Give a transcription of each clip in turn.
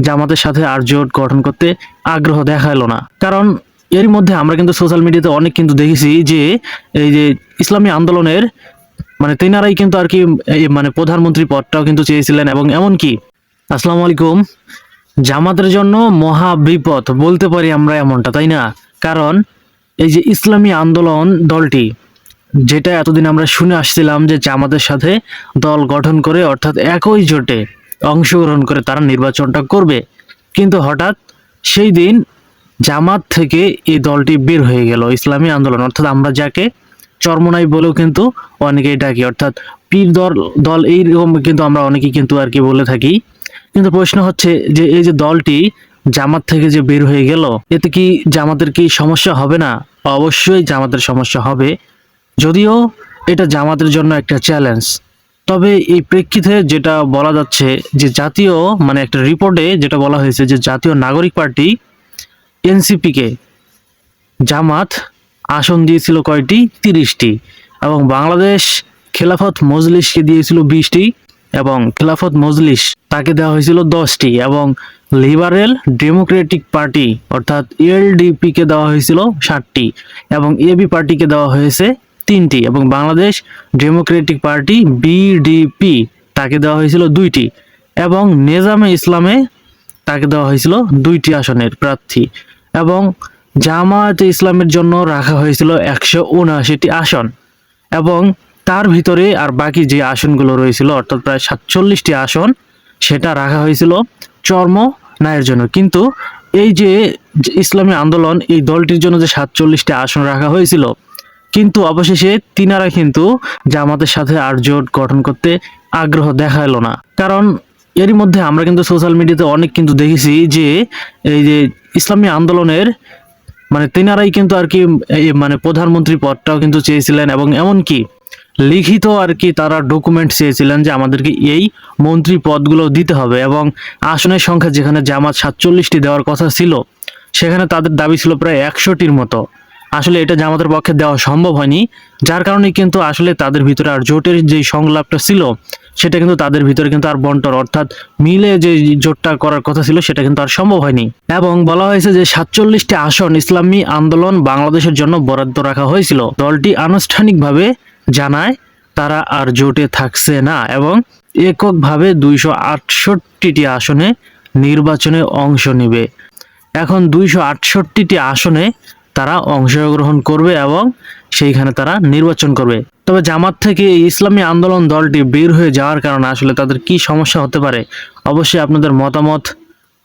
জামাতের সাথে আর জোট গঠন করতে আগ্রহ দেখালো না। কারণ এর মধ্যে আমরা কিন্তু সোশ্যাল মিডিয়াতে অনেক কিন্তু দেখেছি যে এই যে ইসলামী আন্দোলনের তেনারাই কিন্তু আর কি এই প্রধানমন্ত্রী পদটাও কিন্তু চেয়েছিলেন, এবং এমনকি আসসালামু আলাইকুম, জামাতের জন্য মহা বিপদ বলতে পারি আমরা এমনটা, তাই না? কারণ এই যে ইসলামী আন্দোলন দলটি, যেটা এতদিন আমরা শুনে আসছিলাম যে জামাতের সাথে দল গঠন করে অর্থাৎ একই জোটে অংশগ্রহণ করে তারা নির্বাচনটা করবে, কিন্তু হঠাৎ সেই দিন জামাত থেকে এই দলটি বের হয়ে গেল। ইসলামী আন্দোলন অর্থাৎ আমরা যাকে চরমনাই বলেও কিন্তু অনেকেই ডাকি, অর্থাৎ পীর দল দল এইরকম কিন্তু আমরা অনেকেই কিন্তু আর কি বলে থাকি। কিন্তু প্রশ্ন হচ্ছে যে এই যে দলটি জামাত থেকে যে বের হয়ে গেল, এতে কি জামাতের কি সমস্যা হবে না? অবশ্যই জামাতের সমস্যা হবে, যদিও এটা জামাতের জন্য একটা চ্যালেঞ্জ। তবে এই প্রেক্ষিতে যেটা বলা যাচ্ছে যে জাতীয় একটা রিপোর্টে যেটা বলা হয়েছে যে জাতীয় নাগরিক পার্টি এনসিপিকে জামাত আসন দিয়েছিল কয়টি? 30টি, এবং বাংলাদেশ খেলাফত মজলিসকে দিয়েছিল 20টি, এবং খেলাফত মজলিস তাকে দেওয়া হয়েছিল 10টি, এবং লিবারেল ডেমোক্রেটিক পার্টি অর্থাৎ এলডিপি কে দেওয়া হয়েছিল 60টি, এবং এবি পার্টিকে দেওয়া হয়েছে 3টি, এবং বাংলাদেশ ডেমোক্রেটিক পার্টি বিডিপি তাকে দেওয়া হয়েছিল 2টি, এবং নেজামে ইসলামে তাকে দেওয়া হয়েছিল 2টি আসনের প্রার্থী, এবং জামায়াতে ইসলামের জন্য রাখা হয়েছিল 179টি আসন, এবং তার ভিতরে আর বাকি যে আসনগুলো রয়েছিল অর্থাৎ প্রায় 47টি আসন সেটা রাখা হয়েছিল চরমনাইয়ের জন্য। কিন্তু এই যে ইসলামী আন্দোলন এই দলটির জন্য যে 47টি আসন রাখা হয়েছিল, কিন্তু অবশেষে তিনারা কিন্তু জামাতের সাথে আর জোট গঠন করতে আগ্রহ দেখালো না। কারণ এরই মধ্যে আমরা কিন্তু সোশ্যাল মিডিয়াতে অনেক কিন্তু দেখেছি যে এই যে ইসলামী আন্দোলনের তিনারাই কিন্তু আর কি প্রধানমন্ত্রী পদটাও কিন্তু চেয়েছিলেন, এবং এমনকি লিখিত আর কি তারা ডকুমেন্ট চেয়েছিলেন যে আমাদেরকে এই মন্ত্রী পদগুলো দিতে হবে, এবং আসনের সংখ্যা যেখানে জামাত 47টি দেওয়ার কথা ছিল সেখানে তাদের দাবি ছিল প্রায় 100টির মতো। আসলে এটা জামাতের পক্ষে দেওয়া সম্ভব হয়নি, যার কারণে কিন্তু আসলে তাদের ভিতরে আর জোটের যে সংলাপটা ছিল সেটা কিন্তু তাদের ভিতরে কিন্তু আর বন্টন অর্থাৎ মিলে যে জোটটা করার কথা ছিল সেটা কিন্তু আর সম্ভব হয়নি। এবং বলা হয়েছে যে 47টি আসন ইসলামী আন্দোলন বাংলাদেশের জন্য বরাদ্দ রাখা হয়েছিল। দলটি আনুষ্ঠানিকভাবে জানায় তারা আর জোটে থাকছে না, এবং এককভাবে 268টি আসনে নির্বাচনে অংশ নেবে। এখন 268টি আসনে তারা অংশগ্রহণ করবে এবং সেইখানে তারা নির্বাচন করবে। তবে জামাত থেকে এই ইসলামী আন্দোলন দলটি বের হয়ে যাওয়ার কারণে আসলে তাদের কি সমস্যা হতে পারে, অবশ্যই আপনাদের মতামত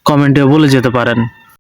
কমেন্টে বলে যেতে পারেন।